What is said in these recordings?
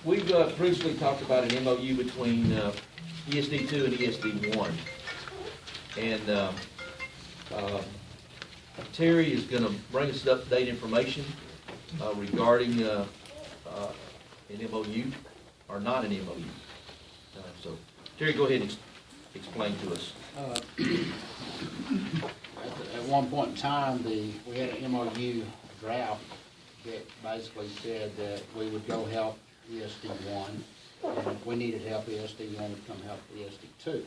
We've previously talked about an MOU between ESD2 and ESD1. And Terry is going to bring us up-to-date information regarding an MOU, or not an MOU. So, Terry, go ahead and explain to us. At one point in time, we had an MOU draft that basically said that we would go help ESD1, and if we needed help, ESD1 would come help ESD2.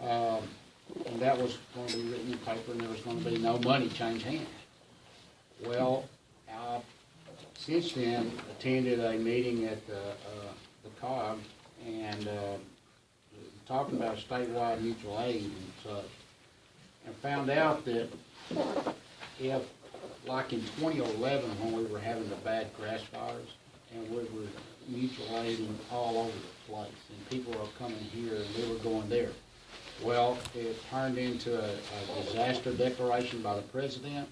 And that was going to be written in paper, and there was going to be no money change hands. Well, I since then attended a meeting at the COG and talking about statewide mutual aid and such, and found out that if, like in 2011 when we were having the bad grass fires, and we were mutual aiding all over the place, and people were coming here and we were going there. Well, it turned into a disaster declaration by the president.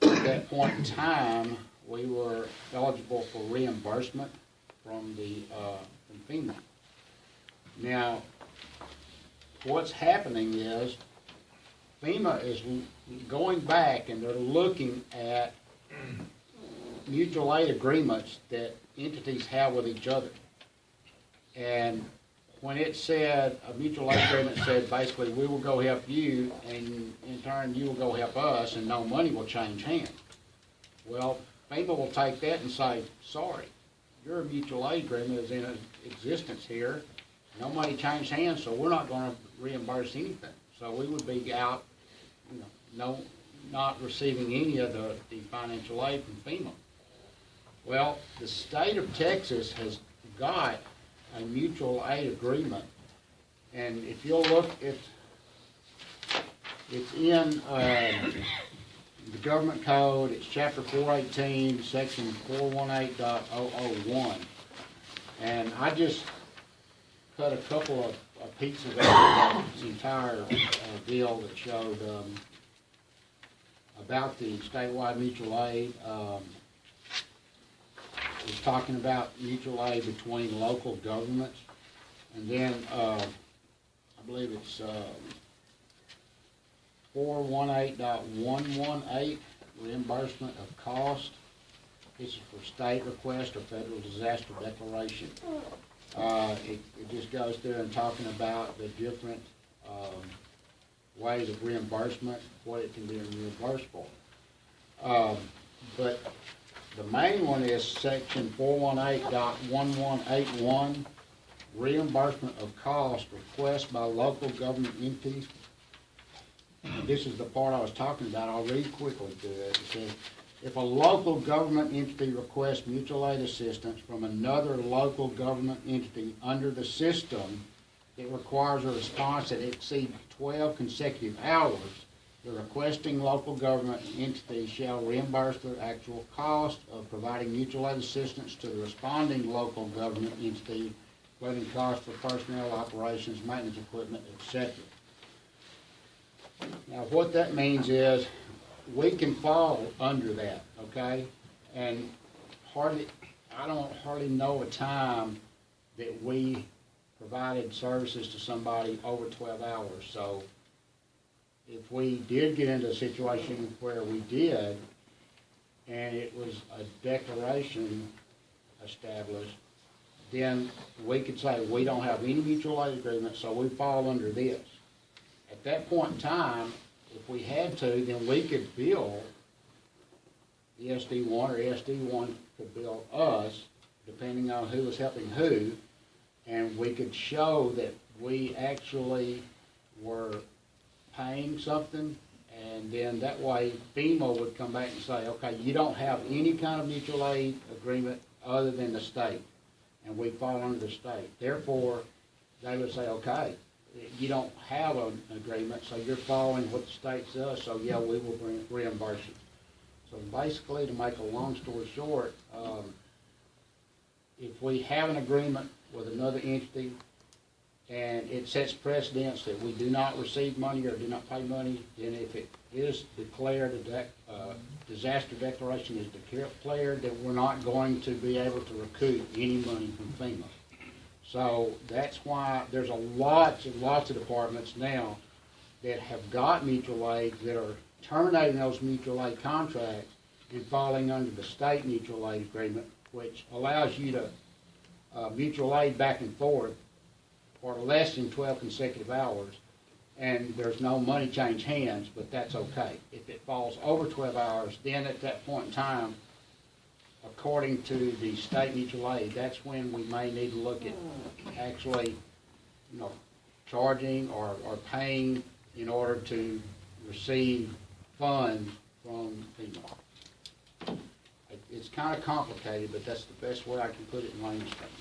At that point in time, we were eligible for reimbursement from from FEMA. Now, what's happening is FEMA is going back and they're looking at mutual aid agreements that entities have with each other. And when it said, a mutual aid agreement said basically we will go help you and in turn you will go help us and no money will change hands. Well, FEMA will take that and say, sorry, your mutual aid agreement is in existence here. No money changed hands, so we're not going to reimburse anything. So we would be out, not receiving any of the financial aid from FEMA. Well, the state of Texas has got a mutual aid agreement, and if you'll look, it's in the government code. It's chapter 418, section 418.001, and I just cut a couple of pieces of this entire deal that showed about the statewide mutual aid. It's talking about mutual aid between local governments, and then I believe it's 418.118, reimbursement of cost. This is for state request or federal disaster declaration. It just goes through and talking about the different ways of reimbursement, what it can be reimbursed for. But the main one is section 418.1181, reimbursement of cost request by local government entities. This is the part I was talking about. I'll read quickly through it. It says, if a local government entity requests mutual aid assistance from another local government entity under the system, it requires a response that exceeds 12 consecutive hours. The requesting local government entity shall reimburse the actual cost of providing mutual aid assistance to the responding local government entity, including costs for personnel, operations, maintenance equipment, etc. Now, what that means is we can fall under that, okay? And I don't hardly know a time that we provided services to somebody over 12 hours. So if we did get into a situation where we did, and it was a declaration established, then we could say we don't have any mutual aid agreement, so we fall under this. At that point in time, if we had to, then we could bill ESD1 or ESD1 could bill us, depending on who was helping who, and we could show that we actually were paying something, and then that way FEMA would come back and say, okay, you don't have any kind of mutual aid agreement other than the state, and we fall under the state. Therefore, they would say, okay, you don't have an agreement, so you're following what the state says, so yeah, we will reimburse you. So basically, to make a long story short, if we have an agreement with another entity and it sets precedence that we do not receive money or do not pay money, then if it is declared, disaster declaration is declared that we're not going to be able to recoup any money from FEMA. So that's why there's lots and lots of departments now that have got mutual aid that are terminating those mutual aid contracts and falling under the state mutual aid agreement, which allows you to mutual aid back and forth for less than 12 consecutive hours, and there's no money change hands, but that's okay. If it falls over 12 hours, then at that point in time, according to the state mutual aid, that's when we may need to look at actually, charging or paying in order to receive funds from FEMA. It's kind of complicated, but that's the best way I can put it in layman's terms.